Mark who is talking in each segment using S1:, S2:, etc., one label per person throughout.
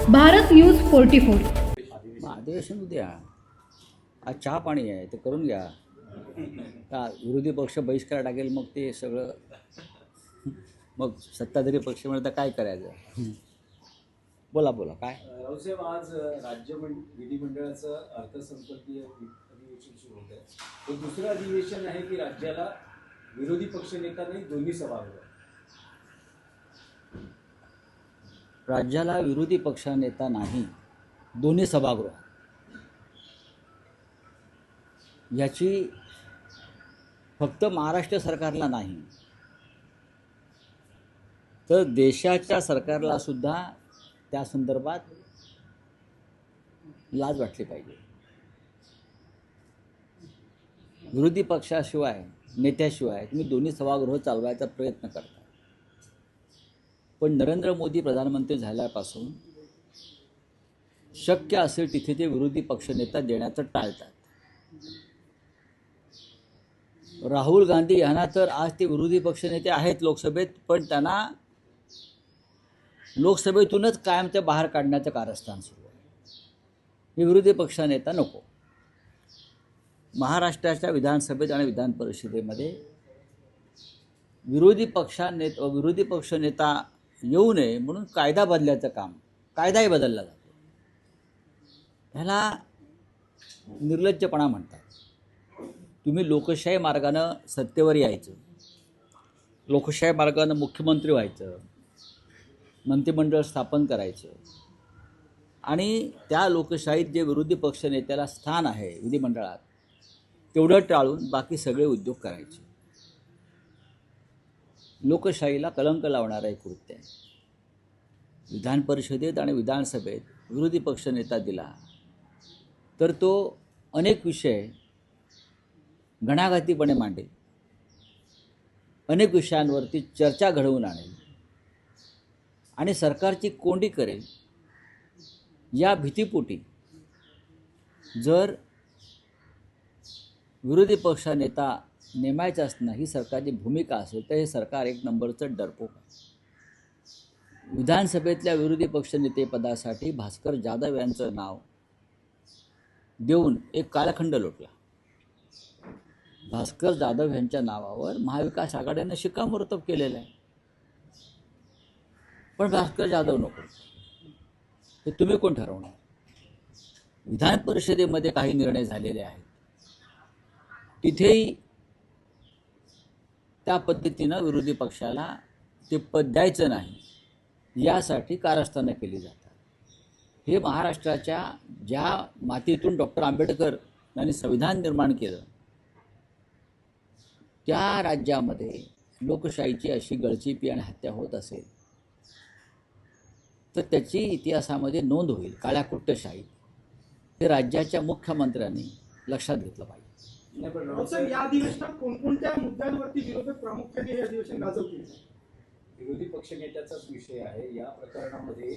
S1: Bharat news 44.
S2: अधिवेशन उद्या आज चहा पाणी आहे ते करून घ्या का विरोधी पक्ष बहिष्कार टाकेल मग ते सगळं मग सत्ताधारी पक्ष म्हणता काय करायचं. बोला बोला काय
S3: रावसाहेब, आज विधिमंडळाचं अर्थसंकल्पीय अधिवेशन सुरू होत आहे. हे दुसरं अधिवेशन आहे की राज्याला विरोधी पक्षनेता नाही दोन्ही सभागृह.
S2: राज्याला विरोधी पक्षनेता नाही दोन्ही सभागृह याची फक्त महाराष्ट्र सरकारला नाही तर देशाच्या सरकारला सुद्धा त्या संदर्भात लाज वाटली पाहिजे. विरोधी पक्षाशिवाय नेत्याशिवाय तुम्ही दोन्ही सभागृह चालवायचा प्रयत्न करता, पण नरेंद्र मोदी प्रधानमंत्री झाल्यापासून शक्य असेल तिथे ते विरोधी पक्षनेता देण्याचं टाळतात. राहुल गांधी यांना तर आज ते विरोधी पक्षनेते आहेत लोकसभेत, पण त्यांना लोकसभेतूनच कायम ते बाहेर काढण्याचं कारस्थान सुरू आहे. हे विरोधी पक्षनेता नको. महाराष्ट्राच्या विधानसभेत आणि विधान परिषदेमध्ये विरोधी पक्षनेता येऊ नये म्हणून कायदा बदलायचं काम, कायदाही बदलला जातो. ह्याला निर्लज्जपणा म्हणतात. तुम्ही लोकशाही मार्गानं सत्तेवर यायचं, लोकशाही मार्गानं मुख्यमंत्री व्हायचं, मंत्रिमंडळ स्थापन करायचं आणि त्या लोकशाहीत जे विरोधी पक्षनेत्याला स्थान आहे विधिमंडळात तेवढं टाळून बाकी सगळे उद्योग करायचे. लोकशाहीला कलंक लावणारं एक कृत्य आहे. विधान परिषदेत आणि विधानसभेत विरोधी पक्षनेता दिला तर तो अनेक विषय घणाघातीपणे मांडेल, अनेक विषयांवरती चर्चा घडवून आणेल आणि सरकारची कोंडी करेल. या भीतीपोटी जर विरोधी पक्षनेता नेमायचा असणं ही सरकारची भूमिका असेल तर हे सरकार एक नंबरचं डरपोक आहे. विधानसभेतल्या विरोधी पक्षनेतेपदासाठी भास्कर जाधव यांचं नाव देऊन एक कालखंड लोटला. भास्कर जाधव यांच्या नावावर महाविकास आघाडीनं शिक्कामोर्तब केलेलं आहे, पण भास्कर जाधव नको. हे तुम्ही कोण ठरवणार? विधान परिषदेमध्ये काही निर्णय झालेले आहेत, तिथेही त्या पद्धतीनं विरोधी पक्षाला ते पद द्यायचं नाही यासाठी कारस्थानं केली जातात. हे महाराष्ट्राच्या ज्या मातीतून डॉक्टर आंबेडकर यांनी संविधान निर्माण केलं त्या राज्यामध्ये लोकशाहीची अशी गळचीपी आणि हत्या होत असेल तर त्याची इतिहासामध्ये नोंद होईल. काळ्या कुट्टशाही हे राज्याच्या मुख्यमंत्र्यांनी लक्षात घेतलं पाहिजे.
S4: या अधिवेशनात कोणकोणत्या मुद्द्यांवरती विरोधक प्रामुख्याने हे अधिवेशन गाजवतील?
S3: विरोधी पक्षनेत्याचाच विषय आहे. या प्रकरणामध्ये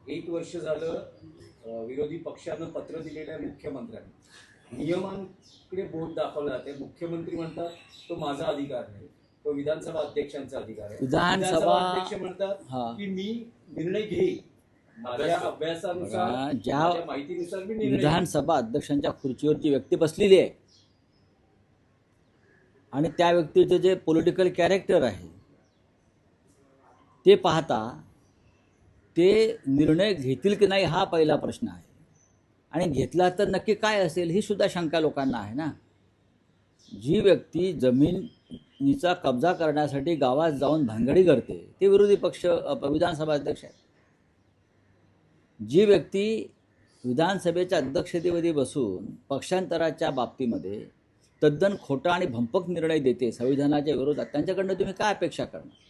S3: 1 वर्ष झालं विरोधी पक्षानं पत्र दिलेल्या मुख्यमंत्र्यांनी नियमांकडे बोट दाखवलं जाते. मुख्यमंत्री म्हणतात तो माझा अधिकार नाही, तो विधानसभा अध्यक्षांचा अधिकार आहे. विधानसभा अध्यक्ष म्हणतात की मी निर्णय घेईन माझ्या अभ्यासानुसार,
S2: ज्या
S3: माहितीनुसार मी निर्णय.
S2: विधानसभा अध्यक्षांच्या खुर्चीवरची व्यक्ती बसलेली आहे आणि त्या व्यक्तीचं जे पॉलिटिकल कॅरेक्टर आहे ते पाहता ते निर्णय घेतील की नाही हा पहिला प्रश्न आहे. आणि घेतला तर नक्की काय असेल ही सुद्धा शंका लोकांना आहे ना. जी व्यक्ती जमिनीचा कब्जा करण्यासाठी गावात जाऊन भानगडी करते ते विरोधी पक्ष विधानसभा अध्यक्ष आहेत. जी व्यक्ती विधानसभेच्या अध्यक्षतेमध्ये बसून पक्षांतराच्या बाबतीमध्ये तद्दन खोटा आणि भंपक निर्णय देते संविधानाच्या विरोधात, त्यांच्याकडनं तुम्ही काय अपेक्षा करणार?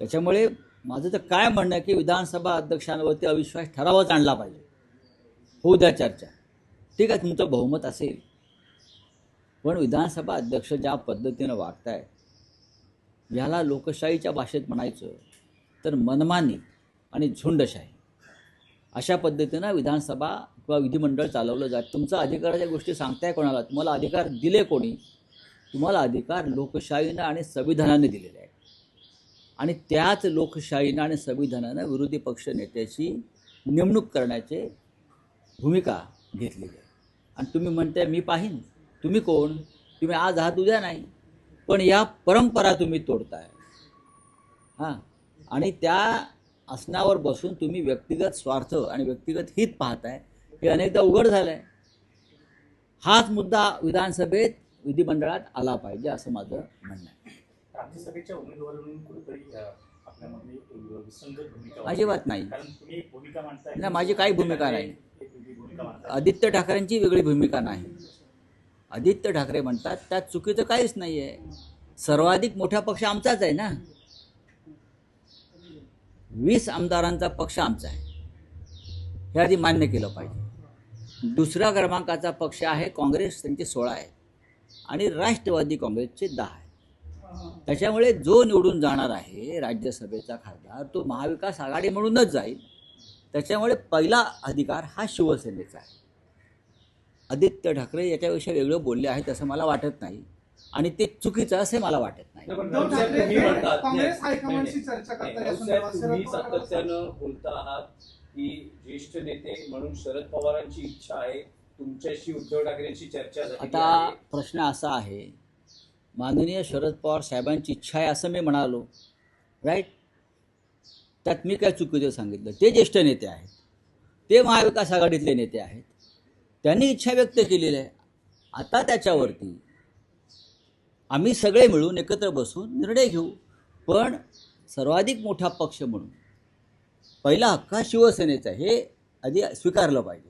S2: त्याच्यामुळे माझं तर काय म्हणणं आहे की विधानसभा अध्यक्षांवरती अविश्वास ठरावच आणला पाहिजे. होऊ द्या चर्चा, ठीक आहे, तुमचं बहुमत असेल, पण विधानसभा अध्यक्ष ज्या पद्धतीनं वागताय याला लोकशाहीच्या भाषेत म्हणायचं तर मनमानी आणि झुंडशाही अशा पद्धतीनं विधानसभा किंवा विधिमंडळ चालवलं जात. तुमचा अधिकाराच्या गोष्टी सांगताय कोणाला? तुम्हाला अधिकार दिले कोणी? तुम्हाला अधिकार लोकशाहीनं आणि संविधानाने दिलेले आहे आणि त्याच लोकशाहीनं आणि संविधानानं विरोधी पक्ष नेत्याची नेमणूक करण्याची भूमिका घेतलेली आहे. आणि तुम्ही म्हणताय मी पाहीन, तुम्ही कोण? तुम्ही आज आहात उद्या नाही, पण या परंपरा तुम्ही तोडताय. हां, आणि त्या आसनावर बसून तुम्ही व्यक्तिगत स्वार्थ आणि व्यक्तिगत हित पाहताय, हे अनेकदा उघड झालं आहे. हाच मुद्दा विधानसभेत विधिमंडळात आला पाहिजे असं माझं म्हणणं आहे.
S1: राज्यसभेच्या उमेदवारांनी कुठेतरी आपल्यामध्ये विसंगत भूमिका
S2: अजिबात नाही.
S1: कारण तुम्ही एक भूमिका मांडताय.
S2: नाही, माझी काही भूमिका नाही.
S1: एक वेगळी भूमिका मांडताय.
S2: आदित्य ठाकरेंची वेगळी भूमिका नाही. आदित्य ठाकरे म्हणतात त्यात चुकीचं काहीच नाही आहे. सर्वाधिक मोठा पक्ष आमचाच आहे ना. 20 आमदारांचा पक्ष आमचा आहे, हे आधी मान्य केलं पाहिजे. दुसऱ्या क्रमांकाचा पक्ष आहे काँग्रेस, त्यांचे 16 आहे आणि राष्ट्रवादी काँग्रेसचे 10 आहे. त्याच्यामुळे जो निवडून जाणार आहे राज्यसभेचा खासदार तो महाविकास आघाडी म्हणूनच जाईल. त्याच्यामुळे पहिला अधिकार हा शिवसेनेचा आहे. आदित्य ठाकरे याच्याविषयी वेगळं बोलले आहेत असं मला वाटत नाही आणि ते चुकीचं असे मला वाटत नाही.
S4: उद्धव ठाकरे काँग्रेस हायकमांडशी चर्चा करतात या संदर्भात.
S3: तुम्ही
S4: शरद पवार
S3: सातत्यानं बोलता आहात की ज्येष्ठ नेते म्हणून शरद पवारांची इच्छा आहे, तुमच्याशी उद्धव ठाकरेंची चर्चा झाली
S2: आता
S3: आहे.
S2: प्रश्न असा आहे, माननीय शरद पवार साहेबांची इच्छा आहे असं मी म्हणालो, राईट? त्यात मी काय चुकीचं सांगितलं? ते ज्येष्ठ नेते आहेत, ते महाविकास आघाडीतले नेते आहेत, त्यांनी इच्छा व्यक्त केलेली आहे. आता त्याच्यावरती आम्ही सगळे मिळून एकत्र बसून निर्णय घेऊ. पण सर्वाधिक मोठा पक्ष म्हणून पहिला हक्क हा शिवसेनेचा आहे, हे आधी स्वीकारलं पाहिजे.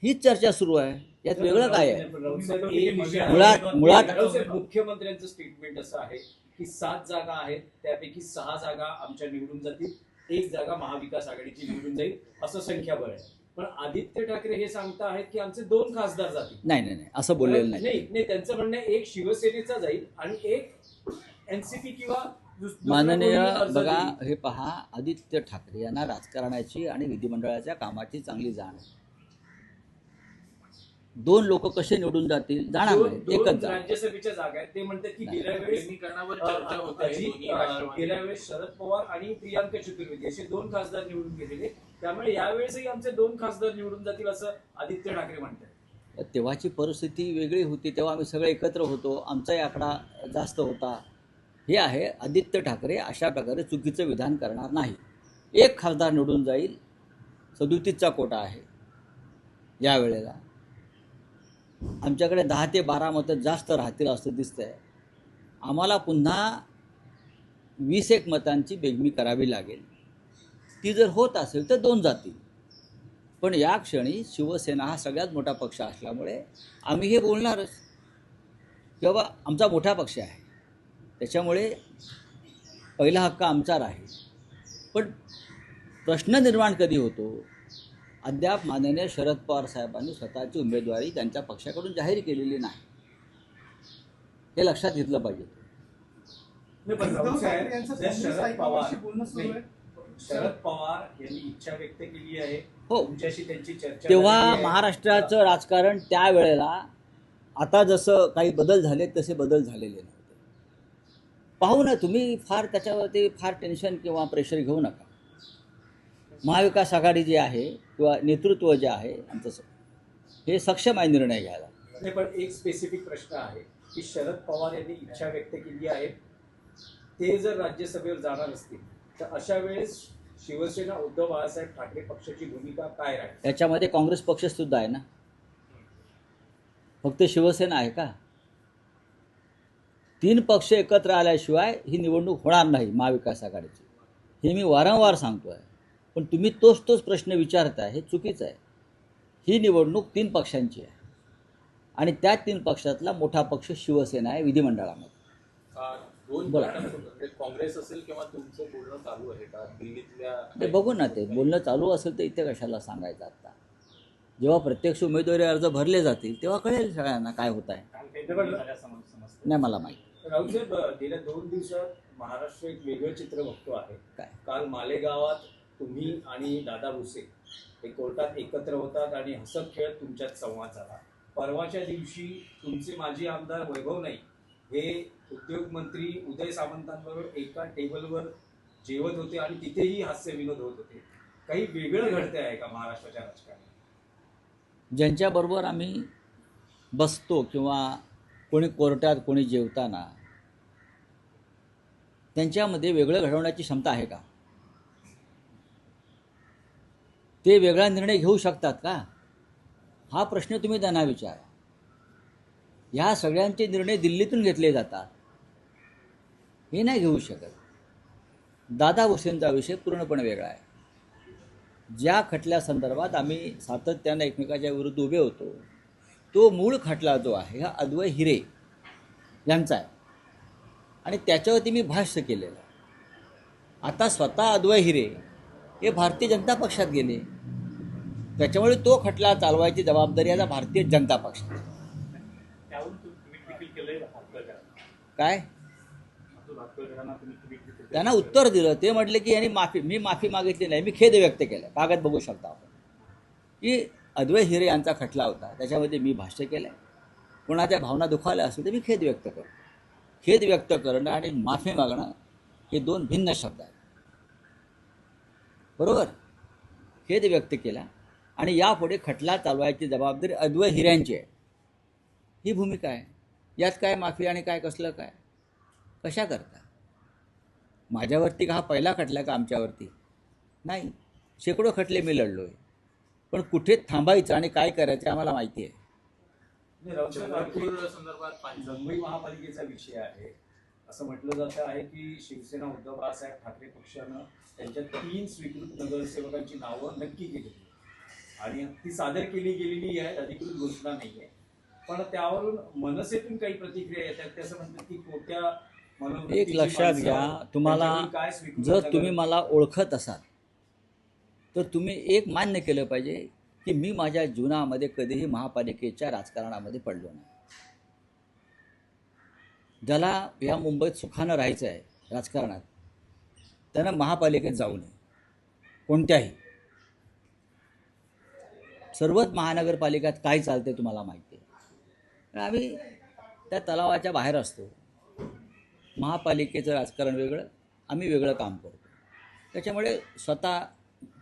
S2: हीच चर्चा सुरू आहे, यात वेगळं काय आहे?
S3: राऊतसाहेब, एक विषय आहे.
S2: मुळात
S3: राऊतसाहेब, मुख्यमंत्र्यांचं स्टेटमेंट असं आहे की 7 जागा आहेत, त्यापैकी 6 जागा आमच्या निवडून जातील, 1 जागा महाविकास आघाडीची निवडून जाईल, असं संख्याबळ आहे. पण आदित्य ठाकरे हे सांगता आहेत की आमचे 2 खासदार जातील.
S2: नाही नाही नाही, असं बोललेलं नाही.
S3: नाही, त्यांचं म्हणणं आहे एक शिवसेनेचा जाईल आणि एक एनसीपी किंवा दुसरा
S2: माननीय
S3: कोणी अर्ज
S2: बघा,
S3: देईल.
S2: हे पहा, आदित्य ठाकरे यांना राजकारणाची आणि विधिमंडळाच्या कामाची चांगली जाण आहे. 2 लोक कसे निवडून जातील? जाणार नाही,
S3: दोन
S2: एकच जाणार.
S3: राज्यसभेच्या जागा आहेत. ते म्हणतात की गेल्या वेळेस
S1: समीकरणावर चर्चा होते.
S3: गेल्या वेळेस शरद पवार आणि प्रियांका चतुर्वेदी असे 2 खासदार निवडून गेलेले, त्यामुळे यावेळेसही आमचे 2 खासदार निवडून जातील असं आदित्य ठाकरे म्हणतात.
S2: तेव्हाची परिस्थिती वेगळी होती, तेव्हा आम्ही सगळे एकत्र होतो, आमचाही आकडा जास्त होता. हे आहे, आदित्य ठाकरे अशा प्रकारे चुकीचं विधान करणार नाही. 1 खासदार निवडून जाईल, 37चा कोटा आहे यावेळेला. आमच्याकडे 10 ते 12 मतं जास्त राहतील असं दिसतंय. आम्हाला पुन्हा 20-1 मतांची बेगमी करावी लागेल. ती जर होत असेल तर 2 जातील. पण या क्षणी शिवसेना हा सगळ्यात मोठा पक्ष असल्यामुळे आम्ही हे बोलणारच की बाबा आमचा मोठा पक्ष आहे, त्याच्यामुळे पहिला हक्क आमचा राहील. पण प्रश्न निर्माण कधी होतो? अद्याप माननीय शरद पवार साहेबांनी स्वतःची उमेदवारी त्यांच्या पक्षाकडून जाहीर केलेली नाही, हे लक्षात घेतलं पाहिजे.
S3: नाही, पण
S4: उद्धव
S3: राऊतसाहेब,
S4: ठाकरे यांचं
S3: जर
S4: काँग्रेस
S3: शरद
S4: हायकमांडशी
S3: पवार
S4: बोलणं सुरू आहे.
S3: शरद पवार यांनी इच्छा व्यक्त केली आहे,
S2: हो,
S3: तुमच्याशी त्यांची चर्चा
S2: तेव्हा
S3: झालेली आहे.
S2: महाराष्ट्राचं राजकारण त्यावेळेला आता जसं काही बदल झाले तसे बदल झालेले नव्हते. पाहू ना, तुम्ही फार त्याच्यावरती फार टेन्शन किंवा प्रेशर घेऊ नका. महाविकास आघाडी जी आहे किंवा नेतृत्व जे आहे आमचं, हे सक्षम आहे निर्णय घ्यायला.
S3: नाही, पण एक स्पेसिफिक प्रश्न आहे की शरद पवार यांनी इच्छा व्यक्त केली आहे, ते जर राज्यसभेवर जाणार असतील तर अशा वेळेस शिवसेना उद्धव बाळासाहेब ठाकरे पक्षाची भूमिका काय राहील?
S2: त्याच्यामध्ये काँग्रेस पक्षसुद्धा आहे ना, फक्त शिवसेना आहे का? 3 पक्ष एकत्र आल्याशिवाय ही निवडणूक होणार नाही महाविकास आघाडीची, हे मी वारंवार सांगतो आहे. पण तुम्ही तोच प्रश्न विचारताय, हे चुकीचं आहे. ही निवडणूक 3 पक्षांची आहे आणि त्या 3 पक्षातला मोठा पक्ष शिवसेना आहे विधिमंडळामध्ये.
S5: 2
S2: बोला.
S5: गटांमध्ये काँग्रेस असेल किंवा तुमचं बोलणं चालू आहे का दिल्लीतल्या?
S2: ते बघू ना, ते बोलणं चालू असेल तर इथे कशाला सांगायचं आता. जेव्हा प्रत्यक्ष उमेदवारी अर्ज भरले जातील तेव्हा कळेल सगळ्यांना काय होत आहे. नाही मला माहीत.
S3: राऊतसाहेब, गेल्या 2 दिवसात महाराष्ट्र एक वेगळं चित्र बघतो आहे.
S2: काय?
S3: काल मालेगावात तुम्ही आणि दादा भुसे हे कोर्टात एकत्र होतात आणि हसत खेळत तुमच्यात संवाद झाला. परवाच्या दिवशी तुमचे माजी आमदार वैभव नाईक हे उद्योग मंत्री उदय सामंतांबरोबर एका टेबलवर जेवत होते आणि तिथेही हास्य विनोद होत होते. काही वेगळं घडतंय आहे का महाराष्ट्राच्या राजकारणात?
S2: ज्यांच्याबरोबर आम्ही बसतो किंवा कोणी कोर्टात कोणी जेवताना त्यांच्यामध्ये वेगळं घडवण्याची क्षमता आहे का? ते वेगळा निर्णय घेऊ शकतात का? हा प्रश्न तुम्ही त्यांना विचारा. ह्या सगळ्यांचे निर्णय दिल्लीतून घेतले जातात, हे नाही घेऊ शकत. दादा भुसेंचा विषय पूर्णपणे वेगळा आहे. ज्या खटल्यासंदर्भात आम्ही सातत्यानं एकमेकाच्या विरुद्ध उभे होतो, तो मूळ खटला जो आहे हा अद्वै हिरे यांचा आहे आणि त्याच्यावरती मी भाष्य केलेलं आहे. आता स्वतः अद्वै हिरे हे भारतीय जनता पक्षात गेले, त्याच्यामुळे तो खटला चालवायची जबाबदारी आता भारतीय जनता पक्षाची.
S1: त्यावरून तुम्ही देखील केलंय भातकळकरांना.
S2: काय
S1: अब्दुल भातकळकरांना तुम्ही देखील केलंय.
S2: त्यांना उत्तर दिलं. ते म्हटले की यांनी मी माफी मागितली नाही, मी खेद व्यक्त केला. कागद बघू शकता आपण की अद्वै हिरे यांचा खटला होता, त्याच्यामध्ये मी भाष्य केलं आहे. कोणाच्या भावना दुखावल्या असतील तर मी खेद व्यक्त करतो. खेद व्यक्त करणं आणि माफी मागणं हे दोन भिन्न शब्द आहेत. बरोबर? खेद व्यक्त केला आणि यापुढे खटला चालवायची जबाबदारी अद्वै हिऱ्यांची आहे, ही भूमिका आहे. यात काय माफी आणि काय कसलं काय कशा करता? माझ्यावरती का हा पहिला खटला का आमच्यावरती? नाही, शेकडो खटले मी लढलो आहे. पण कुठे थांबायचं आणि काय करायचं आम्हाला माहिती आहे.
S5: चंद्रपूर संदर्भात
S3: मुंबई महापालिकेचा विषय आहे. असं म्हटलं जातं आहे की शिवसेना उद्धव बाळासाहेब ठाकरे पक्षानं त्यांच्या 3 स्वीकृत नगरसेवकांची नावं नक्की केली आणि ती सादर केली गेलेली आहे, अधिकृत घोषणा नाही आहे. पण त्यावरून मनसेतून काही प्रतिक्रिया येतात. ते असं म्हणतात की कोणत्या
S2: एक लक्षात घ्या, तुम्हाला जर तुम्ही मला ओळखत असाल तर तुम्ही एक मान्य केलं पाहिजे की मी माझ्या जीवनामध्ये कधीही महापालिकेच्या राजकारणामध्ये पडलो नाही. ज्याला या मुंबईत सुखानं राहायचं आहे राजकारणात, त्यानं महापालिकेत जाऊ नये. कोणत्याही सर्वच महानगरपालिकात काय चालते तुम्हाला माहिती आहे. आम्ही त्या तलावाच्या बाहेर असतो. महापालिकेचं राजकारण वेगळं, आम्ही वेगळं काम करतो. त्याच्यामुळे स्वतः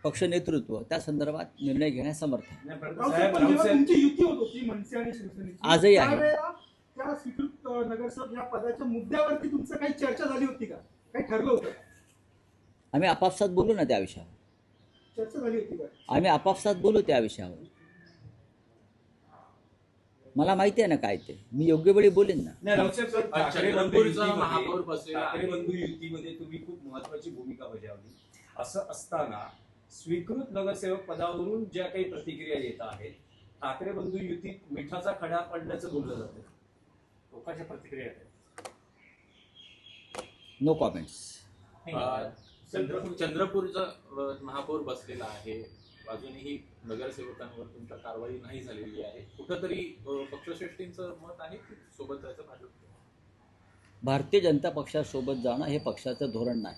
S2: पक्ष नेतृत्व त्या संदर्भात निर्णय घेण्यास समर्थ आहे.
S4: रावसाहेब, पण जेव्हा तुमची युती होत होती मनसे आणि शिवसेनेची,
S2: आजही आहे.
S4: त्यावेळेला त्या स्वीकृत नगरसेवक या पदाच्या मुद्द्यावरती तुमचं काही चर्चा झाली होती का? काही ठरलं होतं?
S2: आम्ही आपापसात बोलू ना त्या विषयावर.
S4: चर्चा झाली होती का?
S2: आम्ही आपापसात बोलू त्या विषयावर. मला माहिती आहे ना काय ते, मी योग्य वेळी बोलेन ना.
S5: चंद्रपूरचा महापौर बसलेला आहे.
S3: ठाकरे बंधू युतीमध्ये तुम्ही खूप महत्वाची भूमिका बजावली. असं असताना स्वीकृत नगरसेवक पदावरून ज्या काही प्रतिक्रिया येत आहेत, ठाकरे बंधू युतीत मिठाचा खडा पडल्याचं बोललं जातं.
S1: लोकांच्या प्रतिक्रिया आहेत.
S2: No comments.
S5: चंद्रपूरचा महापौर बसलेला आहे, अजूनही नगरसेवकांवर तुमच्या कारवाई नाही झालेली आहे. कुठंतरी पक्षश्रेष्ठींचं मत आहे की सोबत जायचं भाजप?
S2: भारतीय जनता पक्षासोबत जाणं हे पक्षाचं धोरण नाही,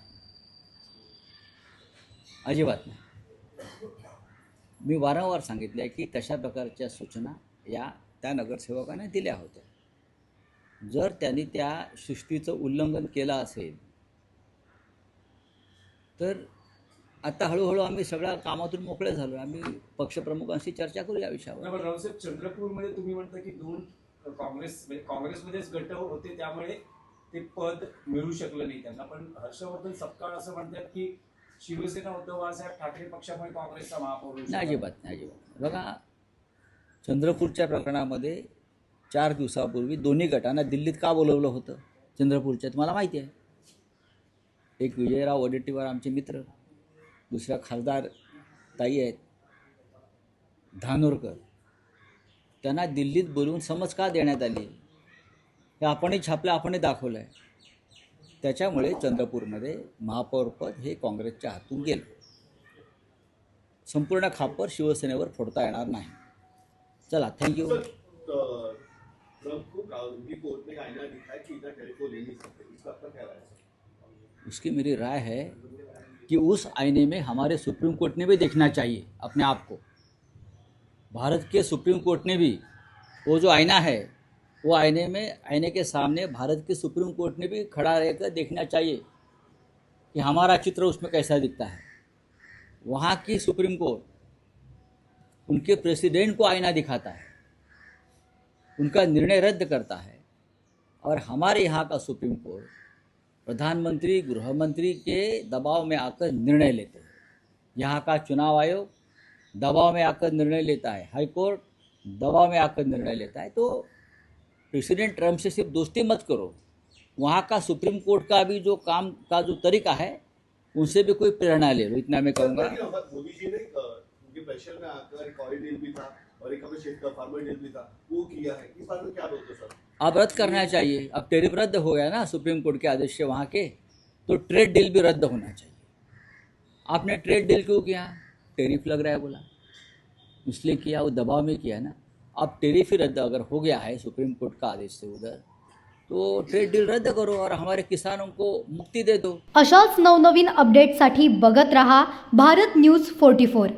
S2: अजिबात नाही. मी वारंवार सांगितलं आहे की तशा प्रकारच्या सूचना त्या नगरसेवकांना दिल्या होत्या. जर त्यांनी त्या शिस्तीचं उल्लंघन केलं असेल तर आता हळूहळू आम्ही सगळ्या कामातून मोकळे झालो. आम्ही पक्षप्रमुखांशी चर्चा करू या विषयावर.
S3: रावसाहेब, चंद्रपूरमध्ये तुम्ही म्हणता की 2 काँग्रेसमध्येच गट होते, त्यामुळे ते पद मिळू शकलं नाही त्यांना. पण हर्षवर्धन सपकाळ असं म्हणतात की शिवसेना उद्धव बाळासाहेब ठाकरे पक्षामुळे काँग्रेसचा महापौर होऊ शकला.
S2: नाही, अजिबात नाही, अजिबात. बघा, चंद्रपूरच्या प्रकरणामध्ये 4 दिवसापूर्वी दोन्ही गटांना दिल्लीत का बोलवलं होतं चंद्रपूरच्या, तुम्हाला माहिती आहे. एक विजयराव वडेट्टीवार आमचे मित्र, दुसऱ्या खासदार ताई आहेत धानोरकर, त्यांना दिल्लीत बोलवून समज का देण्यात आली हे आपणही छापलं, आपणही दाखवलं आहे. त्याच्यामुळे चंद्रपूरमध्ये महापौरपद हे काँग्रेसच्या हातून गेलं. संपूर्ण खापर शिवसेनेवर फोडता येणार नाही. चला, थैंक यू. उसकी मेरी राय है कि उस आईने में हमारे सुप्रीम कोर्ट ने भी देखना चाहिए अपने आप को. भारत के सुप्रीम कोर्ट ने भी वो जो आईना है, वो आईने के सामने भारत के सुप्रीम कोर्ट ने भी खड़ा रहकर देखना चाहिए कि कि हमारा चित्र उसमें कैसा दिखता है। वहाँ की सुप्रीम कोर्ट उनके प्रेसिडेंट को आईना दिखाता है, उनका निर्णय रद्द करता है, और हमारे यहाँ का सुप्रीम कोर्ट प्रधानमंत्री गृह मंत्री के दबाव में आकर निर्णय लेते हैं। यहाँ का चुनाव आयोग दबाव में आकर निर्णय लेता है, हाई कोर्ट दबाव में आकर निर्णय लेता है। तो प्रेसिडेंट ट्रम्प से सिर्फ दोस्ती मत करो, वहाँ का सुप्रीम कोर्ट का भी जो काम का जो तरीका है उनसे भी कोई प्रेरणा ले लो, इतना मैं कहूँगा।
S6: मोदी जी ने उनके प्रेशर में आकर एक ऑयल डील भी था और एक हमें शेख का फार्मर डील भी था, वो किया है। इस बारे में क्या बोलते सर?
S2: अब रद्द करना चाहिए। अब टेरिफ रद्द हो गया ना सुप्रीम कोर्ट के आदेश से वहाँ के, तो ट्रेड डील भी रद्द होना चाहिए। आपने ट्रेड डील क्यों किया? टेरिफ लग रहा है बोला, इसलिए किया, वो दबाव में किया ना। अब टेरिफ ही रद्द अगर हो गया है सुप्रीम कोर्ट का आदेश से उधर, तो ट्रेड डील रद्द करो और हमारे किसानों को मुक्ती दे दो।
S7: अशाच नवनवीन अपडेटसाठी बघत रहा भारत न्यूज 44।